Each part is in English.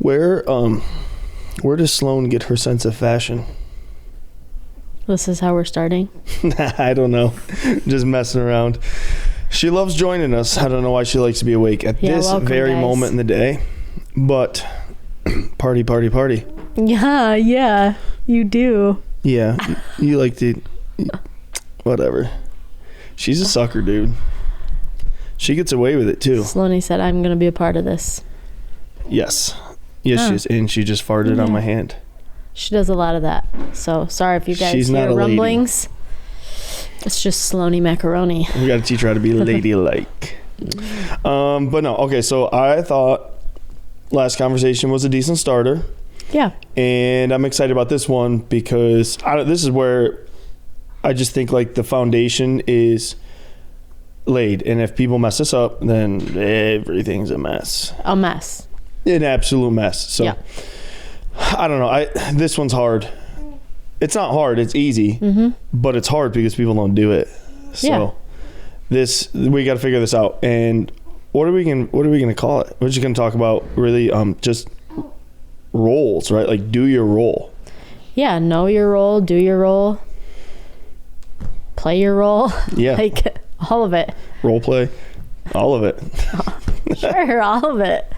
Where does Sloan get her sense of fashion? This is how we're starting? I don't know. Just messing around. She loves joining us. I don't know why she likes to be awake at this welcome, very guys. moment in the day. But party, party, party. Yeah, you do. Yeah, you like to... Whatever. She's a sucker, dude. She gets away with it, too. Sloane said, I'm going to be a part of this. Yes, she is. And she just farted on my hand. She does a lot of that. So, sorry if you guys She's not hear a lady. rumblings. It's just Sloane macaroni. We got to teach her how to be ladylike. But no, okay, so I thought last conversation was a decent starter. Yeah. And I'm excited about this one because this is where I just think like the foundation is laid. And if people mess this up, then everything's a mess. A mess. An absolute mess. So I don't know. This one's hard. It's not hard. It's easy, but it's hard because people don't do it. So we got to figure this out. And what are we going to call it? We're just going to talk about really just roles, right? Like do your role. Yeah. Know your role, do your role, play your role. Yeah. Like all of it. Role play. All of it. Sure, all of it.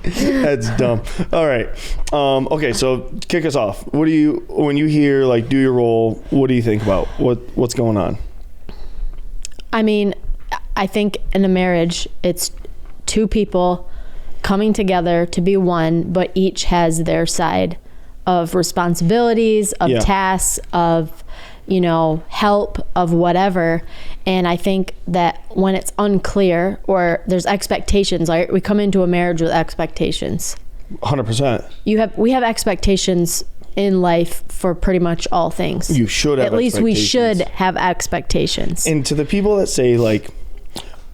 That's dumb. All right. Okay, so kick us off. When you hear like do your role, what do you think about? What's going on? I mean, I think in a marriage, it's two people coming together to be one, but each has their side of responsibilities, of tasks, of help, of whatever. And I think that when it's unclear or there's expectations, like we come into a marriage with expectations. 100%. We have expectations in life for pretty much all things. You should have At least we should have expectations. And to the people that say like,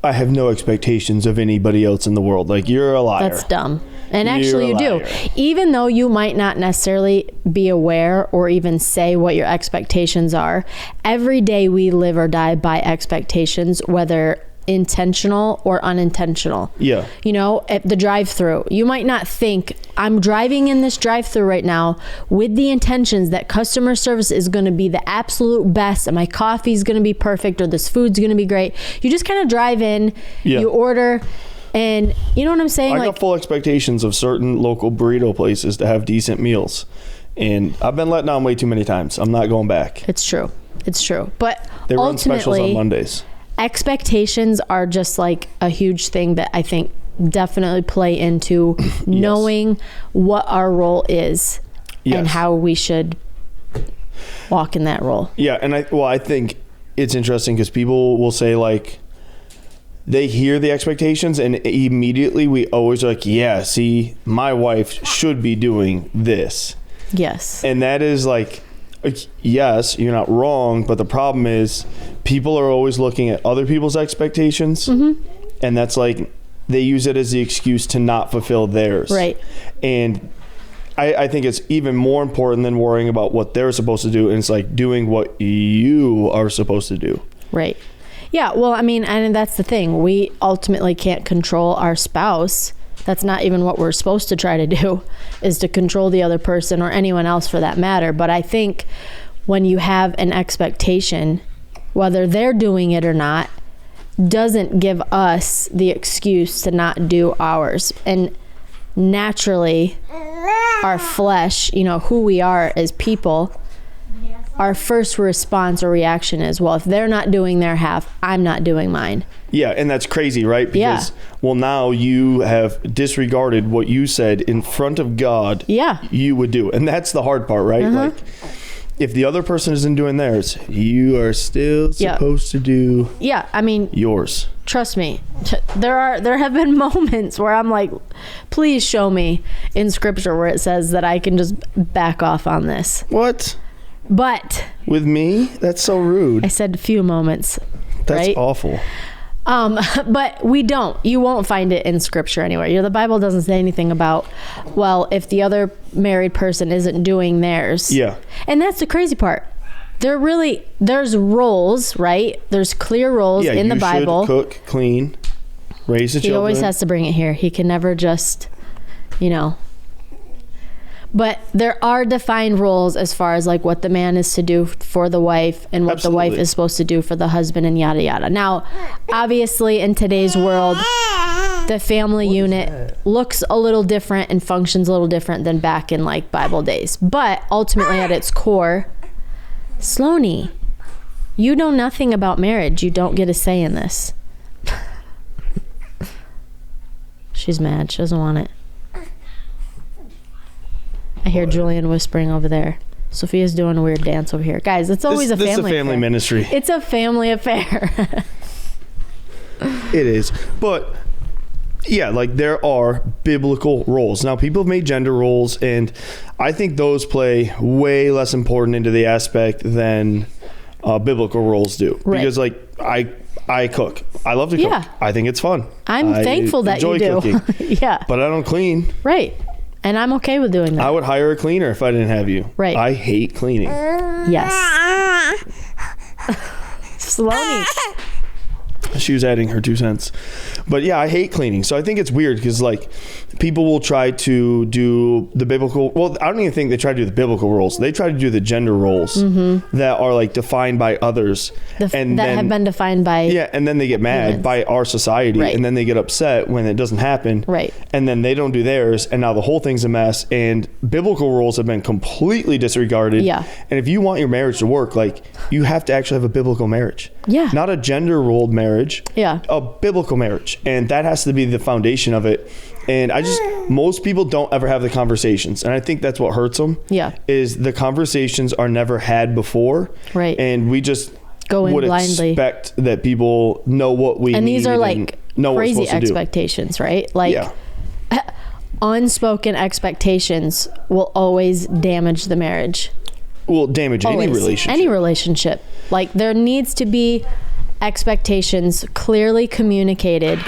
I have no expectations of anybody else in the world, like you're a liar. That's dumb. And actually you do. Even though you might not necessarily be aware or even say what your expectations are, every day we live or die by expectations, whether intentional or unintentional. Yeah. At the drive-through, you might not think I'm driving in this drive-through right now with the intentions that customer service is going to be the absolute best and my coffee is going to be perfect or this food's going to be great. You just kind of drive in, you order, and you know what I'm saying? I got full expectations of certain local burrito places to have decent meals. And I've been let down way too many times. I'm not going back. It's true. But they run specials on Mondays. Expectations are just like a huge thing that I think definitely play into knowing what our role is and how we should walk in that role. Yeah. And I think it's interesting because people will say like, they hear the expectations and immediately we always are like, yeah, see, my wife should be doing this. Yes. And that is like, yes, you're not wrong, but the problem is people are always looking at other people's expectations, and that's like they use it as the excuse to not fulfill theirs. Right. And I think it's even more important than worrying about what they're supposed to do, and it's like doing what you are supposed to do. Right. Yeah, well, I mean, and that's the thing. We ultimately can't control our spouse. That's not even what we're supposed to try to do, is to control the other person or anyone else for that matter. But I think when you have an expectation, whether they're doing it or not, doesn't give us the excuse to not do ours. And naturally, our flesh, who we are as people, our first response or reaction is, well, if they're not doing their half, I'm not doing mine. Yeah, and that's crazy, right? Because, well, now you have disregarded what you said in front of God you would do. And that's the hard part, right? Like, if the other person isn't doing theirs, you are still supposed to do yours. Trust me. There have been moments where I'm like, please show me in scripture where it says that I can just back off on this. What? But with me? That's so rude. I said a few moments. That's awful. But we don't. You won't find it in scripture anywhere. The Bible doesn't say anything about, well, if the other married person isn't doing theirs. Yeah. And that's the crazy part. There's roles, right? There's clear roles in the Bible. Should cook, clean, raise the children. He always has to bring it here. He can never just you know. But there are defined roles as far as like what the man is to do for the wife and what Absolutely. the wife is supposed to do for the husband and yada yada. Now, obviously in today's world, the family unit looks a little different and functions a little different than back in like Bible days. But ultimately at its core, Sloaney, you know nothing about marriage. You don't get a say in this. She's mad. She doesn't want it. I hear Julian whispering over there. Sophia's doing a weird dance over here. Guys, it's always a family This is a family affair. ministry. It's a family affair. It is. But yeah, like there are biblical roles. Now, people have made gender roles, and I think those play way less important into the aspect than biblical roles do. Right. Because like I cook. I love to cook. Yeah. I think it's fun. I'm thankful that you enjoy do. cooking. Yeah. But I don't clean. Right. And I'm okay with doing that. I would hire a cleaner if I didn't have you. Right. I hate cleaning. Yes. Sloaney. She was adding her 2 cents. But yeah, I hate cleaning. So I think it's weird because like people will try to do the biblical. Well, I don't even think they try to do the biblical roles. They try to do the gender roles that are like defined by others. That have been defined by. Yeah. And then they get mad humans. by our society. Right. And then they get upset when it doesn't happen. Right. And then they don't do theirs. And now the whole thing's a mess. And biblical roles have been completely disregarded. Yeah. And if you want your marriage to work, like you have to actually have a biblical marriage. Yeah. Not a gender rolled marriage. Yeah. A biblical marriage. And that has to be the foundation of it. And most people don't ever have the conversations. And I think that's what hurts them. Yeah. Is the conversations are never had before. Right. And we just Go in would blindly. expect that people know what we need. And these are like know crazy what we're supposed to do. expectations, right? Like Yeah. unspoken expectations will always damage the marriage. Will damage any Always. relationship. Any relationship. Like there needs to be expectations clearly communicated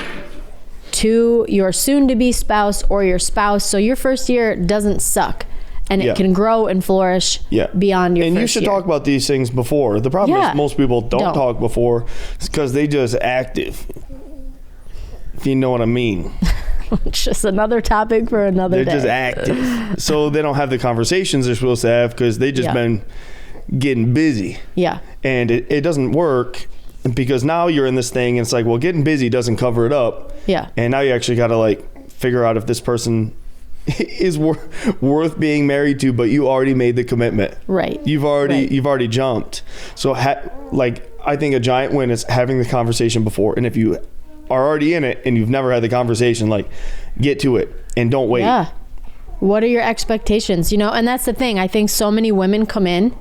to your soon-to-be spouse or your spouse, so your first year doesn't suck and it Yeah. can grow and flourish Yeah. beyond your and first you should year. talk about these things before. The problem Yeah. is most people don't Don't. talk before because they just active. If you know what I mean. It's just another topic for another They're day. just active. So they don't have the conversations they're supposed to have because they just Yeah. been getting busy. Yeah. And it doesn't work because now you're in this thing and it's like, well, getting busy doesn't cover it up. Yeah. And now you actually got to like figure out if this person is worth being married to, but you already made the commitment. Right. You've already jumped. So I think a giant win is having the conversation before. And if you are already in it and you've never had the conversation, like get to it and don't wait. Yeah. What are your expectations? You know, and that's the thing. I think so many women come in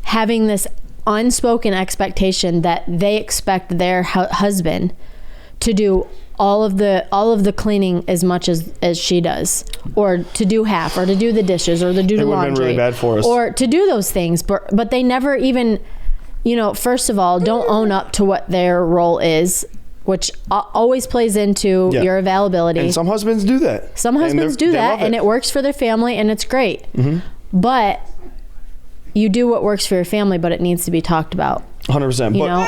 having this unspoken expectation that they expect their husband to do all of the cleaning as much as she does, or to do half, or to do the dishes, or to do the It would've laundry, been really bad for us. or to do those things, but they never even, you know, first of all, don't own up to what their role is, which always plays into Yeah. your availability. And some husbands do that. Some husbands do that, and it works for their family, and it's great. Mm-hmm. But you do what works for your family, but it needs to be talked about. 100%. You But know,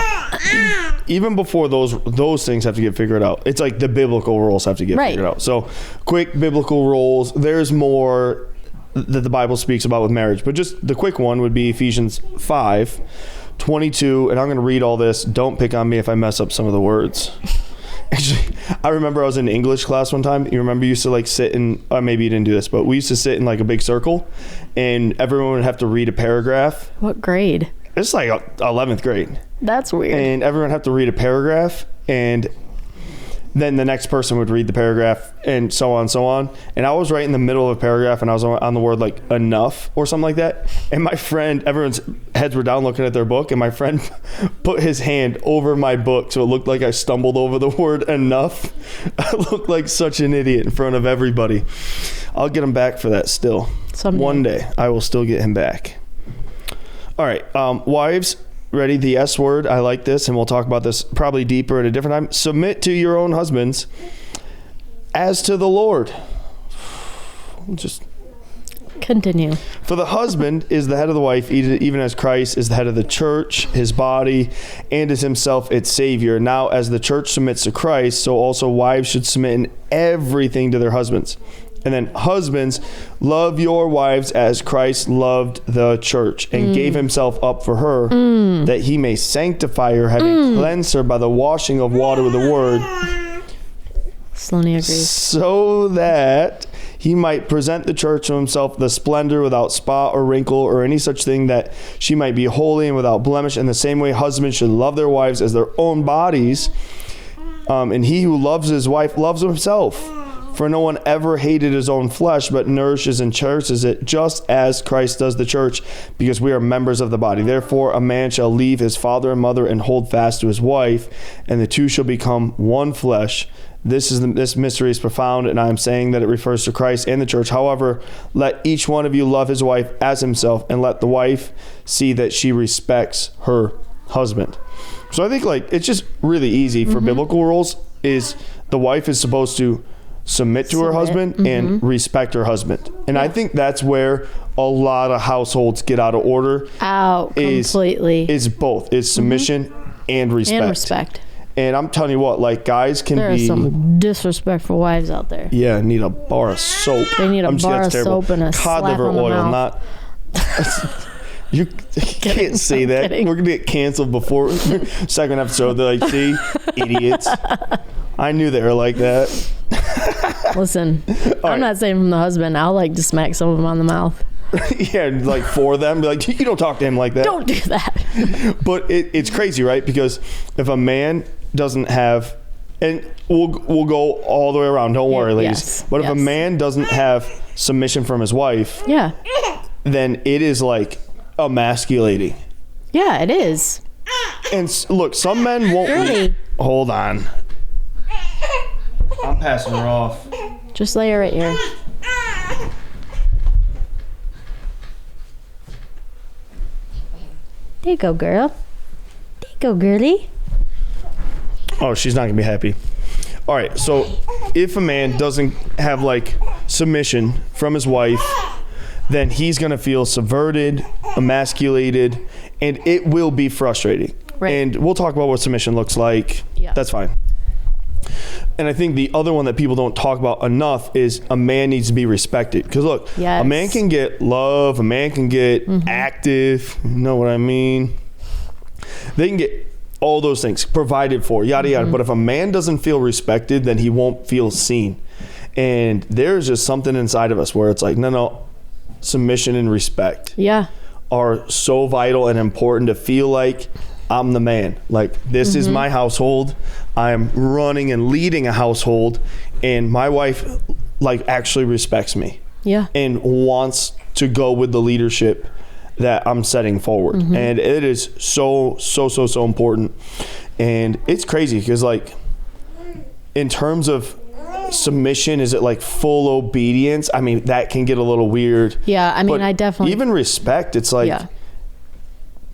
even before those things have to get figured out, it's like the biblical roles have to get Right. figured out. So quick biblical roles. There's more that the Bible speaks about with marriage, but just the quick one would be Ephesians 5:22, and I'm going to read all this. Don't pick on me if I mess up some of the words. Actually, I remember I was in English class one time. You remember you used to like sit in, or maybe you didn't do this, but we used to sit in like a big circle and everyone would have to read a paragraph. what grade? It's like 11th grade. That's weird. And everyone had to read a paragraph, and then the next person would read the paragraph, and so on and so on. And I was right in the middle of a paragraph, and I was on the word like enough or something like that. And my friend, everyone's heads were down looking at their book, and my friend put his hand over my book so it looked like I stumbled over the word enough. I looked like such an idiot in front of everybody. I'll get him back for that still. Someday. One day I will still get him back. All right, wives, ready? The S word. I like this, and we'll talk about this probably deeper at a different time. Submit to your own husbands as to the Lord. Just Continue. for the husband is the head of the wife, even as Christ is the head of the church, his body, and is himself its Savior. Now, as the church submits to Christ, so also wives should submit in everything to their husbands. And then husbands, love your wives as Christ loved the church and gave himself up for her, that he may sanctify her, having cleansed her by the washing of water with the word. Sloaney agrees. So that he might present the church to himself the splendor without spot or wrinkle or any such thing, that she might be holy and without blemish. In the same way, husbands should love their wives as their own bodies. And he who loves his wife loves himself. For no one ever hated his own flesh, but nourishes and cherishes it, just as Christ does the church, because we are members of the body. Therefore, a man shall leave his father and mother and hold fast to his wife, and the two shall become one flesh. This mystery is profound, and I am saying that it refers to Christ and the church. However, let each one of you love his wife as himself, and let the wife see that she respects her husband. So I think like it's just really easy for biblical rules is the wife is supposed to submit to her husband and respect her husband. And I think that's where a lot of households get out of order. Completely. Is both. Is submission and respect. And respect. And I'm telling you what, like guys can there be... There are some disrespectful wives out there. Yeah, need a bar of soap. They need a bar of soap and a cod slap liver on the oil, mouth. not... You can't say that. Kidding. We're going to get canceled before second episode. They're like, see, idiots. I knew they were like that. Listen, I'm not saying from the husband. I'll like to smack some of them on the mouth. Yeah, like for them. Be like, you don't talk to him like that. Don't do that. But it's crazy, right? Because if a man doesn't have... And we'll go all the way around. Don't worry, ladies. Yes, but if a man doesn't have submission from his wife... Yeah. Then it is like emasculating. Yeah, it is. And look, some men won't... Really? Hold on. I'm passing her off. Just lay her right here. There you go, girl. There you go, girly. Oh, she's not going to be happy. All right, so if a man doesn't have, like, submission from his wife, then he's going to feel subverted, emasculated, and it will be frustrating. Right. And we'll talk about what submission looks like. Yeah. That's fine. And I think the other one that people don't talk about enough is a man needs to be respected. Because look, a man can get love, a man can get active, you know what I mean? They can get all those things provided for, yada, yada. But if a man doesn't feel respected, then he won't feel seen. And there's just something inside of us where it's like, no, submission and respect are so vital and important to feel like I'm the man. Like, this is my household. I'm running and leading a household, and my wife, like, actually respects me. Yeah. And wants to go with the leadership that I'm setting forward. And it is so important. And it's crazy because, like, in terms of submission, is it like full obedience? I mean, that can get a little weird. Yeah, I mean, I definitely... Even respect, it's like... Yeah.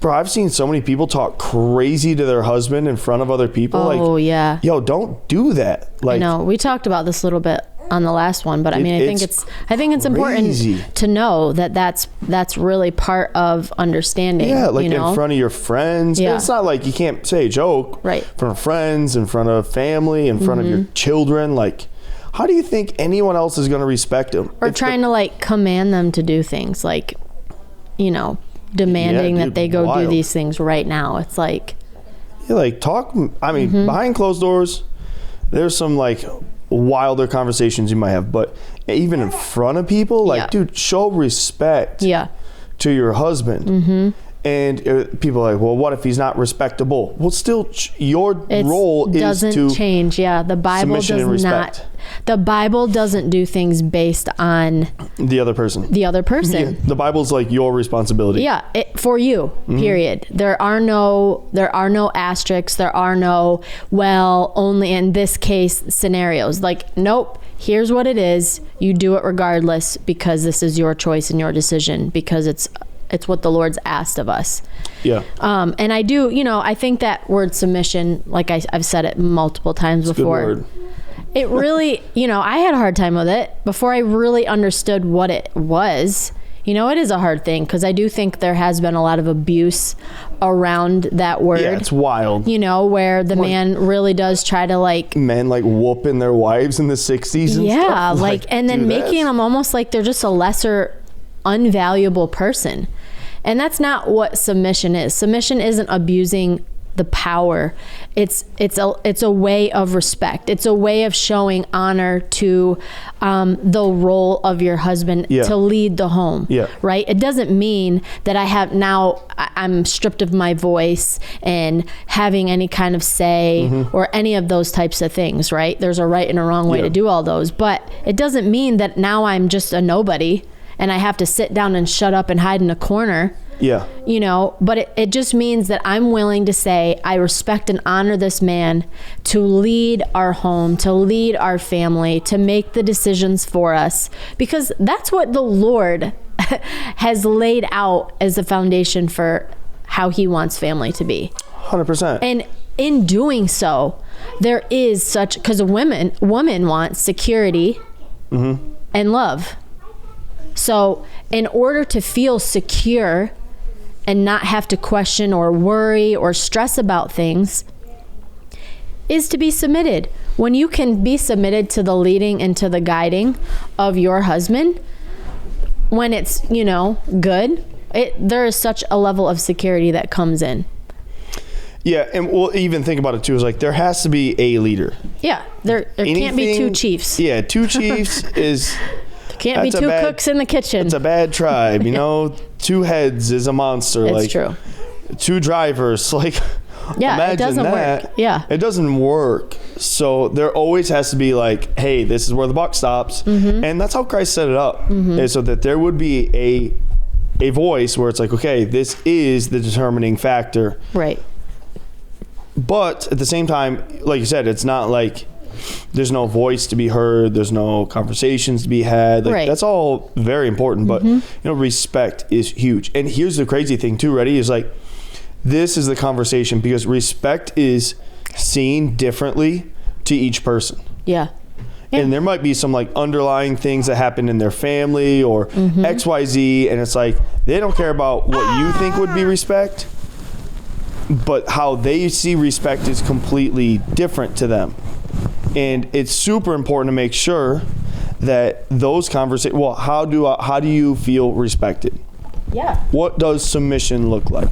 Bro, I've seen so many people talk crazy to their husband in front of other people. Oh, like, yeah. Yo, don't do that. Like, I know. We talked about this a little bit on the last one, but I mean, I think it's important to know that that's really part of understanding. Yeah, like in front of your friends. Yeah. It's not like you can't say a joke. Right. In front of friends, in front of family, in front of your children. Like, how do you think anyone else is going to respect them? Or trying to like command them to do things, like, demanding that they go do these things right now. It's like... Yeah, like talk... I mean, behind closed doors, there's some like wilder conversations you might have. But even in front of people, like, dude, show respect to your husband. And people are like, well, what if he's not respectable? Well, still, your role is to... doesn't change. Yeah, the Bible does not... The Bible doesn't do things based on... The other person. Yeah, the Bible's like your responsibility. Yeah, for you, period. There are no asterisks. There are no, well, only in this case scenarios. Like, nope, here's what it is. You do it regardless because this is your choice and your decision, because it's what the Lord's asked of us. Yeah. And I do, I think that word submission, like I've said it multiple times before. Good word. It really, I had a hard time with it before I really understood what it was. You know, it is a hard thing because I do think there has been a lot of abuse around that word. Yeah, it's wild. You know, where the man really does try to like... Men like whooping their wives in the 60s and stuff. Like, and then making them almost like they're just a lesser, unvaluable person. And that's not what submission is. Submission isn't abusing the power. It's a way of respect. It's a way of showing honor to the role of your husband to lead the home. Right? It doesn't mean that I'm stripped of my voice and having any kind of say or any of those types of things, right? There's a right and a wrong way to do all those, but it doesn't mean that now I'm just a nobody and I have to sit down and shut up and hide in a corner. You know, but it just means that I'm willing to say, I respect and honor this man to lead our home, to lead our family, to make the decisions for us, because that's what the Lord has laid out as the foundation for how he wants family to be. 100%. And in doing so, there is such, because a woman wants security and love. So in order to feel secure and not have to question or worry or stress about things, is to be submitted. When you can be submitted to the leading and to the guiding of your husband, when it's, you know, good, there is such a level of security that comes in. Yeah, and we'll even think about it too, is like there has to be a leader. Yeah, there can't be two chiefs. Yeah, two chiefs is... Can't be two cooks in the kitchen. It's a bad tribe, you know. Two heads is a monster. It's like true. Two drivers, like imagine it doesn't that. work. Yeah, it doesn't work. So there always has to be like, hey, this is where the buck stops, and that's how Christ set it up, is so that there would be a voice where it's like, okay, this is the determining factor, right? But at the same time, like you said, it's not like there's no voice to be heard, there's no conversations to be had, like that's all very important, but you know, respect is huge. And here's the crazy thing too, ready, is like, this is the conversation, because respect is seen differently to each person. And there might be some like underlying things that happen in their family or XYZ, and it's like they don't care about what you think would be respect, but how they see respect is completely different to them. And it's super important to make sure that those conversations, well, how do you feel respected? What does submission look like?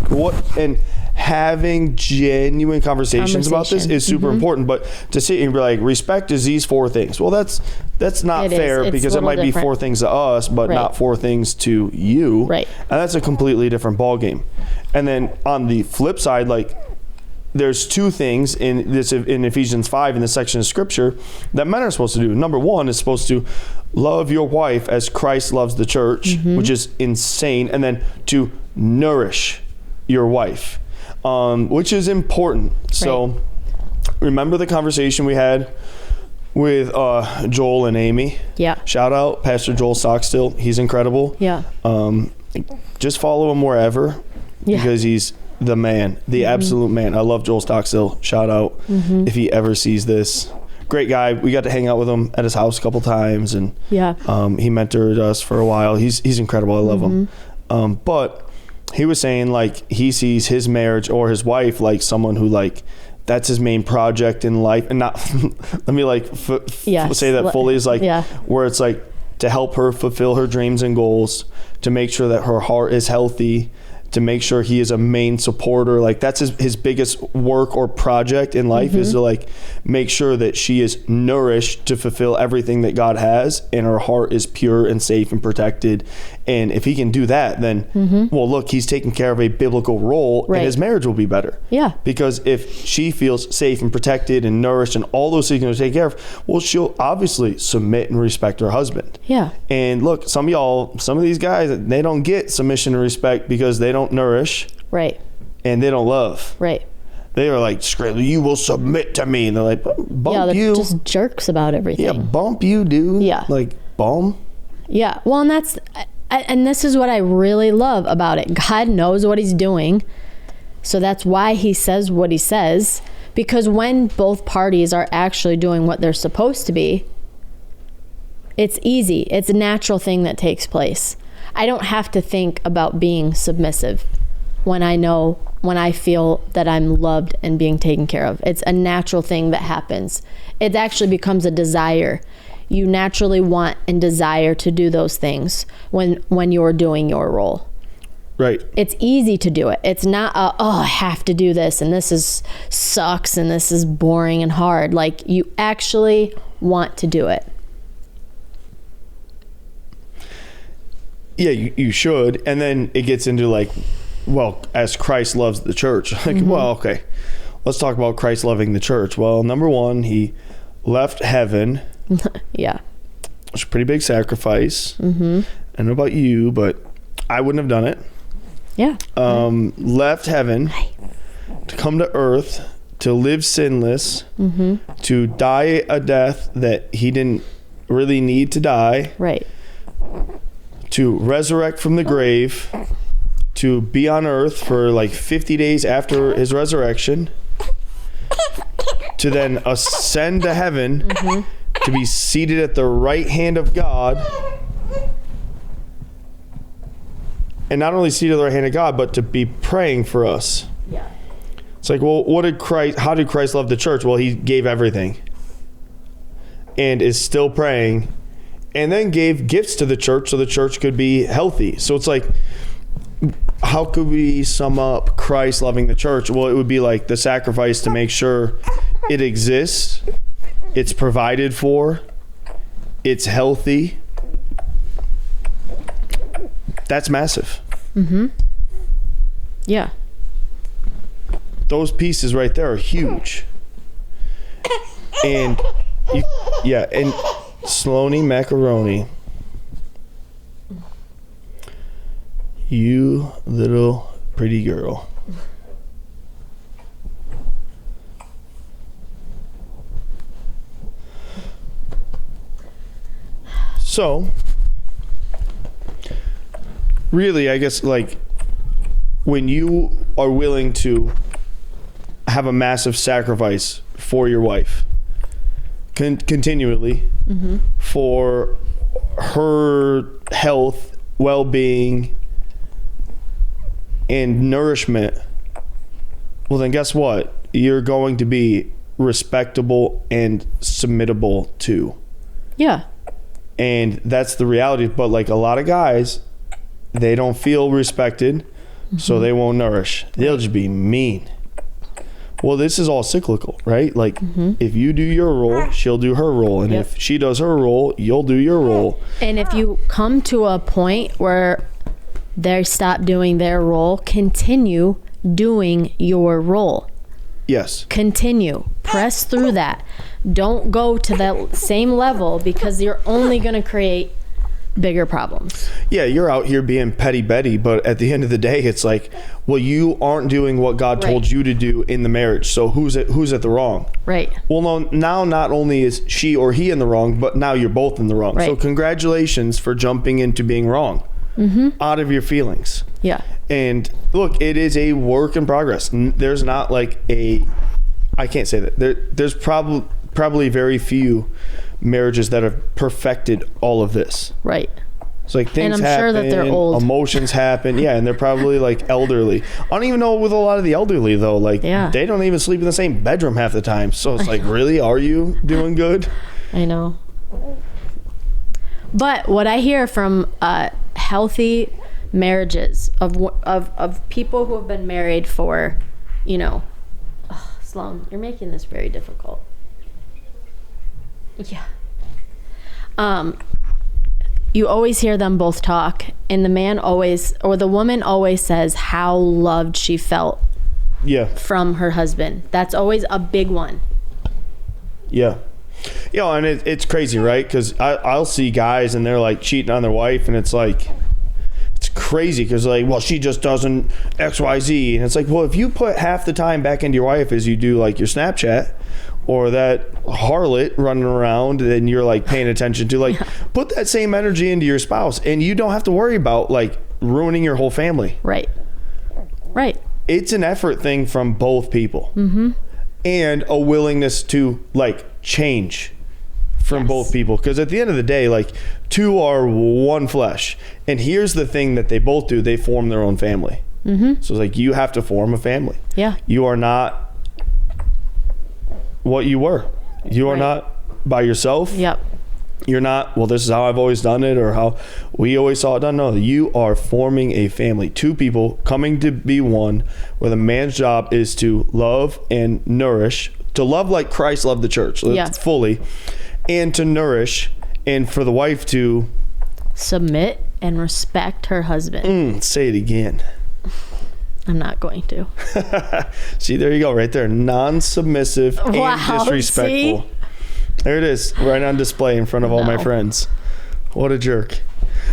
And having genuine conversations about this is super important. But to sit and be like, respect is these 4 things. Well, that's not fair, because it might be 4 things to us, but not 4 things to you. And that's a completely different ballgame. And then on the flip side, like, there's 2 things in Ephesians 5 in this section of scripture that men are supposed to do. Number 1 is supposed to love your wife as Christ loves the church, which is insane. And then to nourish your wife, which is important. So remember the conversation we had with Joel and Amy? Shout out Pastor Joel Stockstill. He's incredible. Just follow him wherever, because he's the man, the absolute man. I love Joel Stockstill. Shout out if he ever sees this. Great guy. We got to hang out with him at his house a couple times, and he mentored us for a while. He's incredible. I love him. But he was saying like he sees his marriage or his wife like someone who like that's his main project in life, and not let me like say that fully is like where it's like to help her fulfill her dreams and goals, to make sure that her heart is healthy, to make sure he is a main supporter. Like that's his biggest work or project in life is to like make sure that she is nourished to fulfill everything that God has, and her heart is pure and safe and protected. And if he can do that, then well, look, he's taking care of a biblical role, and his marriage will be better. Because if she feels safe and protected and nourished and all those things are taken care of, well, she'll obviously submit and respect her husband. And look, some of these guys, they don't get submission and respect because they don't nourish, and they don't love, They are like screaming, "You will submit to me," and they're like, "Bump they're just jerks about everything." Bump you, dude. Like bum. Well, and this is what I really love about it. God knows what he's doing, so that's why he says what he says. Because when both parties are actually doing what they're supposed to be, it's easy. It's a natural thing that takes place. I don't have to think about being submissive when I feel that I'm loved and being taken care of. It's a natural thing that happens. It actually becomes a desire. You naturally want and desire to do those things when you're doing your role. Right. It's easy to do it. It's not I have to do this and this sucks and this is boring and hard. Like, you actually want to do it. Yeah, you should. And then it gets into like, well, as Christ loves the church. Like, well, okay, let's talk about Christ loving the church. Well, number one, he left heaven. Yeah. It's a pretty big sacrifice. I don't know about you, but I wouldn't have done it. Yeah. Left heaven to come to earth, to live sinless, to die a death that he didn't really need to die. Right. To resurrect from the grave, to be on earth for like 50 days after his resurrection, to then ascend to heaven, to be seated at the right hand of God, and not only seated at the right hand of God, but to be praying for us. Yeah. It's like, well, how did Christ love the church? Well, he gave everything and is still praying, and then gave gifts to the church so the church could be healthy. So it's like, how could we sum up Christ loving the church? Well, it would be like the sacrifice to make sure it exists, it's provided for, it's healthy. That's massive. Yeah. Those pieces right there are huge. And and Sloaney Macaroni, you little pretty girl. So, really, I guess, like, when you are willing to have a massive sacrifice for your wife, continually, for her health, well-being, and nourishment, well, then guess what? You're going to be respectable and submittable to. Yeah. And that's the reality. But like a lot of guys, they don't feel respected, so they won't nourish. They'll just be mean. Well, this is all cyclical, right? Like, if you do your role, she'll do her role. And if she does her role, you'll do your role. And if you come to a point where they stop doing their role, continue doing your role. Yes. Continue. Press through that. Don't go to that same level, because you're only going to create bigger problems. Yeah, you're out here being petty Betty, but at the end of the day, it's like, well, you aren't doing what God told you to do in the marriage. So who's at the wrong? Right. Well, no, now not only is she or he in the wrong, but now you're both in the wrong. Right. So congratulations for jumping into being wrong. Out of your feelings. Yeah. And look, it is a work in progress. There's not like I can't say that. There's probably very few marriages that have perfected all of this. Right. It's like things and I'm happen, sure that they're old. Emotions happen. Yeah, and they're probably like elderly. I don't even know with a lot of the elderly though, like they don't even sleep in the same bedroom half the time. So it's like, really, are you doing good? I know. But what I hear from healthy marriages of people who have been married for, Sloan, you're making this very difficult. Yeah. You always hear them both talk, and the man always, or the woman always says how loved she felt from her husband. That's always a big one. Yeah. And it's crazy, right? Because I'll see guys and they're like cheating on their wife, and it's like, it's crazy because like, well, she just doesn't XYZ. And it's like, well, if you put half the time back into your wife as you do like your Snapchat or that harlot running around, then you're like paying attention to, like, put that same energy into your spouse, and you don't have to worry about like ruining your whole family. Right. It's an effort thing from both people. And a willingness to like change from both people, because at the end of the day, like, two are one flesh. And here's the thing that they both do: they form their own family. So it's like, you have to form a family. You are not what you were. You are not by yourself. You're not, well, this is how I've always done it, or how we always saw it done. No, you are forming a family. Two people coming to be one, where the man's job is to love and nourish, to love like Christ loved the church fully, and to nourish, and for the wife to submit and respect her husband. Say it again. I'm not going to. See, there you go, right there. Non-submissive and disrespectful. See? There it is, right on display in front of all my friends. What a jerk.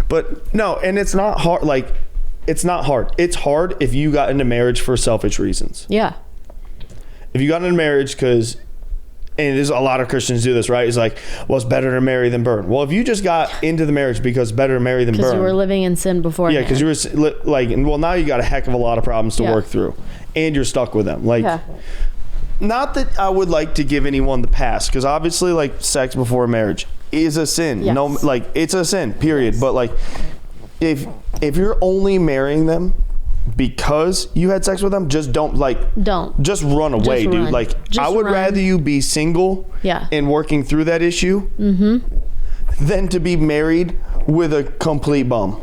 But no, and it's not hard. Like, it's not hard. It's hard if you got into marriage for selfish reasons. If you got into marriage because, and there's a lot of Christians do this, right? It's like, well, it's better to marry than burn. Well, if you just got into the marriage because it's better to marry than burn. Because you were living in sin before. Yeah, because you were like, and well, now you got a heck of a lot of problems to work through, and you're stuck with them. Like, not that I would like to give anyone the pass, because obviously, like, sex before marriage is a sin. No, like, it's a sin, period. But like, if you're only marrying them because you had sex with them, just don't just run away, dude. Like, just I would rather you be single and working through that issue than to be married with a complete bum.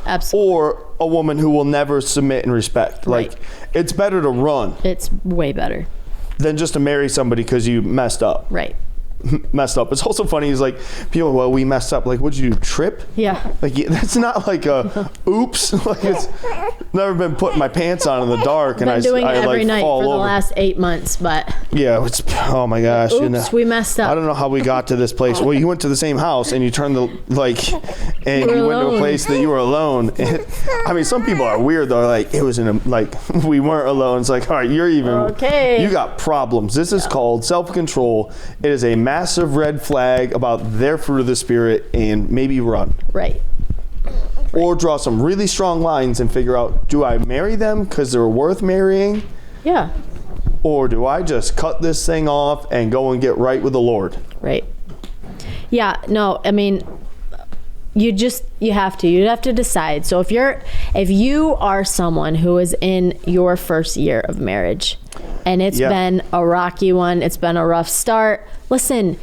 Absolutely. Or a woman who will never submit and respect. Like, it's better to run. It's way better than just to marry somebody because you messed up. Messed up. It's also funny, is like, people, well, we messed up. Like, what'd you do, trip? Like, that's not like a oops. Like, it's never been putting my pants on in the dark, and I doing it every like night fall for the over. last 8 months, but it's, oh my gosh, oops, we messed up. I don't know how we got to this place. Well, you went to the same house and you turned the and you went to a place that you were alone. I mean, some people are weird though. Like, it was in a, like, we weren't alone. It's like, all right, you're even you got problems. This is called self-control. It is a massive red flag about their fruit of the spirit, and maybe run. Or draw some really strong lines and figure out, do I marry them because they're worth marrying? Or do I just cut this thing off and go and get right with the Lord? No, I mean, you have to decide. So if you are someone who is in your first year of marriage and it's been a rocky one, it's been a rough start, listen,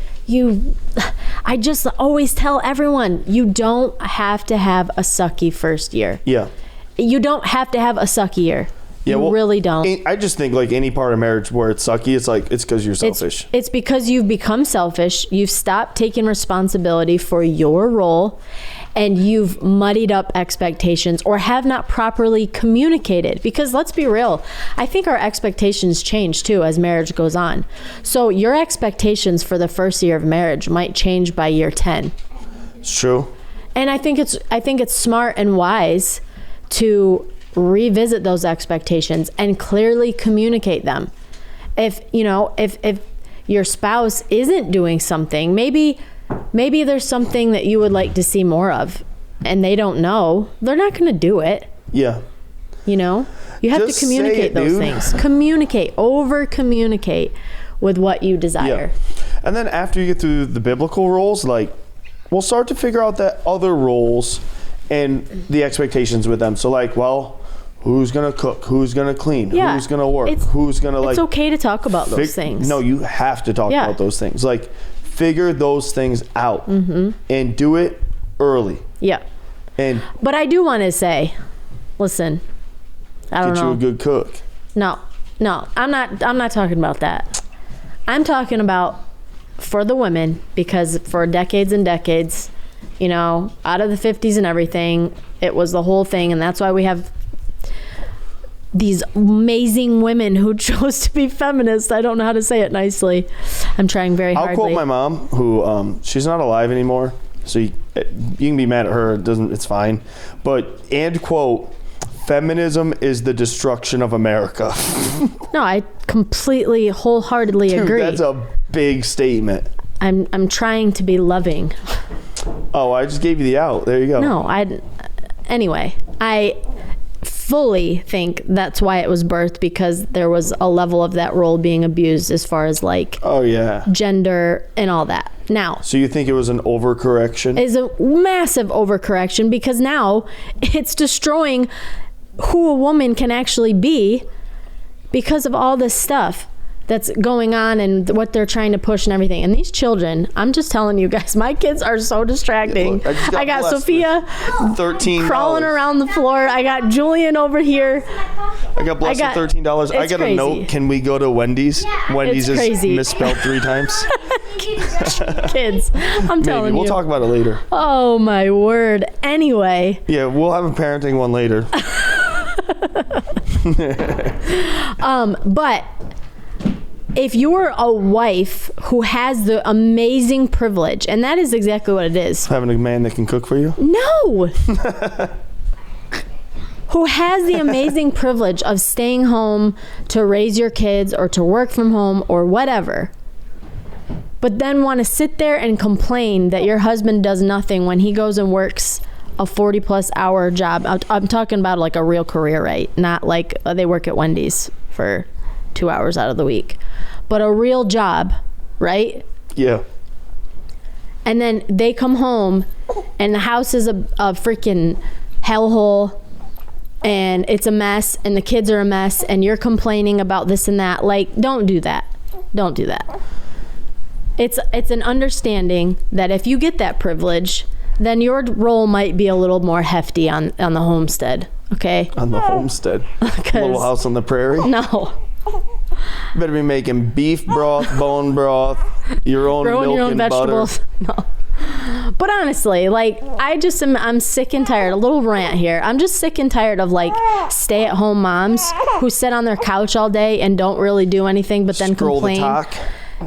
I just always tell everyone, you don't have to have a sucky first year. You don't have to have a sucky year. You really don't. I just think, like, any part of marriage where it's sucky, it's like, it's because you're selfish. It's because you've become selfish. You've stopped taking responsibility for your role, and you've muddied up expectations or have not properly communicated. Because let's be real, I think our expectations change too as marriage goes on. So your expectations for the first year of marriage might change by year 10. It's true. And I think it's smart and wise to revisit those expectations and clearly communicate them. If your spouse isn't doing something, maybe there's something that you would like to see more of, and they don't know, they're not going to do it. You have to communicate those things. Over communicate with what you desire. And then after you get through the biblical roles, like, we'll start to figure out that other roles and the expectations with them. So, like, well, who's going to cook? Who's going to clean? Who's going to work? Who's going to, like... It's okay to talk about those things. No, you have to talk about those things. Like, figure those things out and do it early. But I do want to say, listen, I don't know. Get you a good cook. No, I'm not talking about that. I'm talking about for the women, because for decades and decades, out of the 50s and everything, it was the whole thing. And that's why we have these amazing women who chose to be feminists. I don't know how to say it nicely. I'm trying very hard. I'll quote my mom, who she's not alive anymore, so you can be mad at her. It's fine. And quote, "Feminism is the destruction of America." No, I completely, wholeheartedly agree. That's a big statement. I'm trying to be loving. Oh, I just gave you the out. There you go. No, anyway, fully think that's why it was birthed, because there was a level of that role being abused as far as like gender and all that. Now, so you think it was an overcorrection? Is a massive overcorrection, because now it's destroying who a woman can actually be because of all this stuff that's going on and what they're trying to push and everything. And these children, I'm just telling you guys, my kids are so distracting. Look, I got Sophia $13 crawling around the floor. I got Julian over here. I got blessed with $13. I got crazy. A note. Can we go to Wendy's? Wendy's is crazy. misspelled 3 times. Kids, I'm telling you. We'll talk about it later. Oh my word. Anyway. Yeah, we'll have a parenting one later. But if you're a wife who has the amazing privilege, and that is exactly what it is. Having a man that can cook for you? No. Who has the amazing privilege of staying home to raise your kids or to work from home or whatever, but then want to sit there and complain that your husband does nothing when he goes and works a 40-plus hour job. I'm talking about like a real career, right? Not like they work at Wendy's for 2 hours out of the week, but a real job, right? Yeah. And then they come home and the house is a freaking hellhole and it's a mess and the kids are a mess and you're complaining about this and that. Like, don't do that. Don't do that. It's an understanding that if you get that privilege, then your role might be a little more hefty on the homestead, okay? On the homestead? Little house on the prairie? No. You better be making beef broth, bone broth, your own growing milk your own and vegetables. butter. No. But honestly, like, I'm sick and tired. A little rant here. I'm just sick and tired of like stay-at-home moms who sit on their couch all day and don't really do anything, but then Scroll complain. the talk.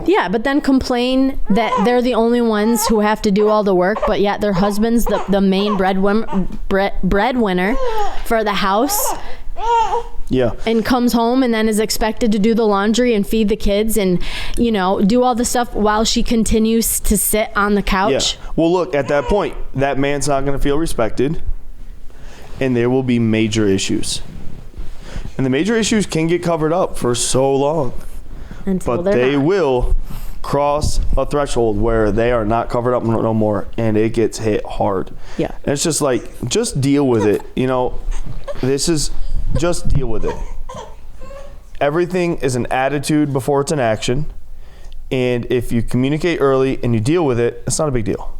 Yeah, but then complain that they're the only ones who have to do all the work, but yet their husband's the main breadwinner for the house. Yeah. And comes home and then is expected to do the laundry and feed the kids and, you know, do all the stuff while she continues to sit on the couch. Yeah. Well, look, at that point, that man's not going to feel respected and there will be major issues. And the major issues can get covered up for so long. Until but they will cross a threshold where they are not covered up no more and it gets hit hard. Yeah. And it's just like, just deal with it. You know, just deal with it. Everything is an attitude before it's an action. And if you communicate early and you deal with it, it's not a big deal.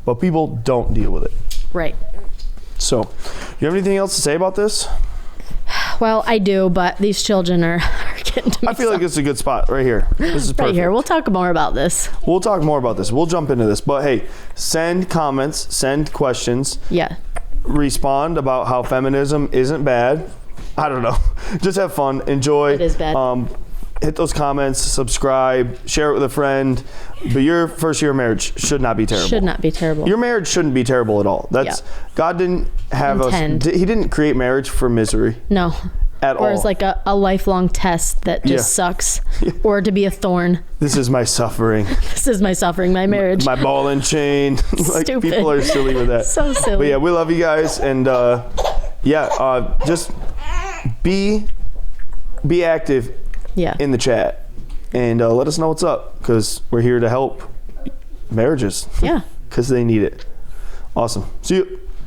But people don't deal with it. Right. So, you have anything else to say about this? Well, I do, but these children are getting to me. I feel like it's a good spot right here. This is perfect. Right here. We'll talk more about this. We'll talk more about this. We'll jump into this. But hey, send comments, send questions. Yeah. Respond about how feminism isn't bad. I don't know. Just have fun. Enjoy. It is bad. Hit those comments, subscribe, share it with a friend. But your first year of marriage should not be terrible. Should not be terrible. Your marriage shouldn't be terrible at all. That's God didn't have us. He didn't create marriage for misery. No. At all. Or it's like a lifelong test that just sucks. Or to be a thorn. This is my suffering. This is my suffering, my marriage. My ball and chain. Like, Stupid. people are silly with that. So silly. But yeah, we love you guys. And just be active in the chat. And let us know what's up. Because we're here to help marriages. Yeah. Because they need it. Awesome. See you.